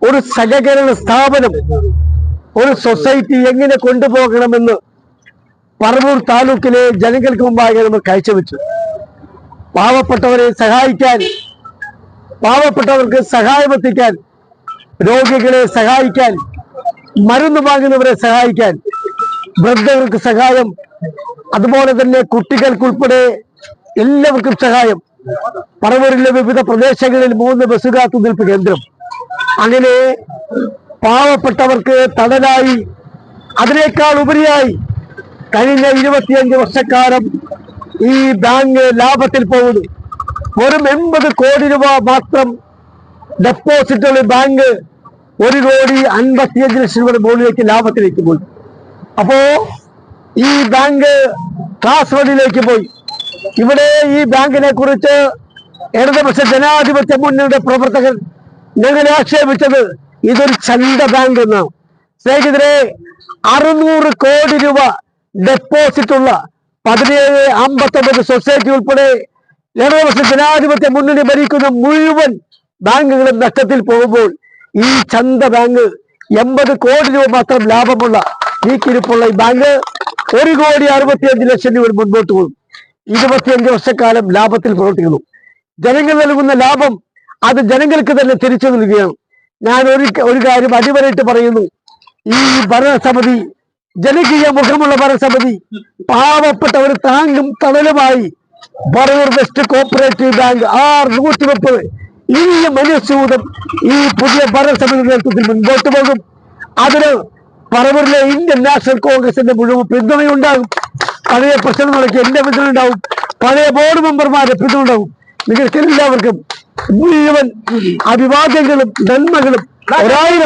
ഒരു സഹകരണ സ്ഥാപനം, ഒരു സൊസൈറ്റി എങ്ങനെ കൊണ്ടുപോകണമെന്ന് പറവൂർ താലൂക്കിലെ ജനങ്ങൾക്ക് മുമ്പാകെ നമ്മൾ കാഴ്ചവെച്ചു. പാവപ്പെട്ടവരെ സഹായിക്കാൻ, പാവപ്പെട്ടവർക്ക് സഹായമെത്തിക്കാൻ, രോഗികളെ സഹായിക്കാൻ, മരുന്ന് വാങ്ങുന്നവരെ സഹായിക്കാൻ, വൃദ്ധർക്ക് സഹായം, അതുപോലെ തന്നെ കുട്ടികൾക്കുൾപ്പെടെ എല്ലാവർക്കും സഹായം. പറവൂരിലെ വിവിധ പ്രദേശങ്ങളിൽ 3 ബസ് കാത്തുനിൽപ്പ് കേന്ദ്രം. അങ്ങനെ പാവപ്പെട്ടവർക്ക് തണലായി, അതിനേക്കാൾ ഉപരിയായി കഴിഞ്ഞ 25 വർഷക്കാലം ഈ ബാങ്ക് ലാഭത്തിൽ പോകുന്നു. വെറും 80 കോടി രൂപ മാത്രം ഡെപ്പോസിറ്റുള്ള ബാങ്ക് 1,55,00,000 രൂപയുടെ മുകളിലേക്ക് ലാഭത്തിലേക്ക് പോയി. അപ്പോ ഈ ബാങ്ക് ക്ലാസ് 1ലേക്ക് പോയി. ഇവിടെ ഈ ബാങ്കിനെ കുറിച്ച് ഇടതുപക്ഷ ജനാധിപത്യ മുന്നണിയുടെ പ്രവർത്തകർ ഞങ്ങളെ ആക്ഷേപിച്ചത് ഇതൊരു ചന്ത ബാങ്ക് എന്നാണ്. സ്നേഹിതരെ, 600 കോടി രൂപ ഡെപ്പോസിറ്റ് ഉള്ള 1759 സൊസൈറ്റി ഉൾപ്പെടെ ഇടതുപക്ഷ ജനാധിപത്യ മുന്നണി ഭരിക്കുന്ന മുഴുവൻ ബാങ്കുകളും നഷ്ടത്തിൽ പോകുമ്പോൾ ഈ ചന്ത ബാങ്ക് 80 കോടി രൂപ മാത്രം ലാഭമുള്ള നീക്കിരിപ്പുള്ള ഈ ബാങ്ക് 1,65,00,000 രൂപ മുൻപോട്ട് പോകും. 25 വർഷക്കാലം ലാഭത്തിൽ പ്രവർത്തിക്കുന്നു. ജനങ്ങൾ നൽകുന്ന ലാഭം അത് ജനങ്ങൾക്ക് തന്നെ തിരിച്ചു നൽകുകയാണ്. ഞാൻ ഒരു കാര്യം അടിവരയിട്ട് പറയുന്നു. ഈ ഭരണസമിതി, ജനകീയ മുഖമുള്ള ഭരണസമിതി, പാവപ്പെട്ടവർ താങ്ങും തണലുമായി Paravur west cooperative bank 130 Iniya മനസ്സൂതം ഈ പുതിയ ഭരണസമിതി നേതൃത്വത്തിൽ മുൻപോട്ട് പോകും. അതിന് പറവൂരിലെ ഇന്ത്യൻ നാഷണൽ കോൺഗ്രസിന്റെ മുഴുവൻ പിന്തുണയുണ്ടാകും. പഴയ പ്രശ്നങ്ങളൊക്കെ എന്റെ പിന്തുണ ഉണ്ടാവും, പഴയ ബോർഡ് മെമ്പർമാരുടെ പിന്തുണ ഉണ്ടാവും. നിങ്ങൾക്ക് എല്ലാവർക്കും മുഴുവൻ അഭിവാദ്യങ്ങളും നന്മകളും 1000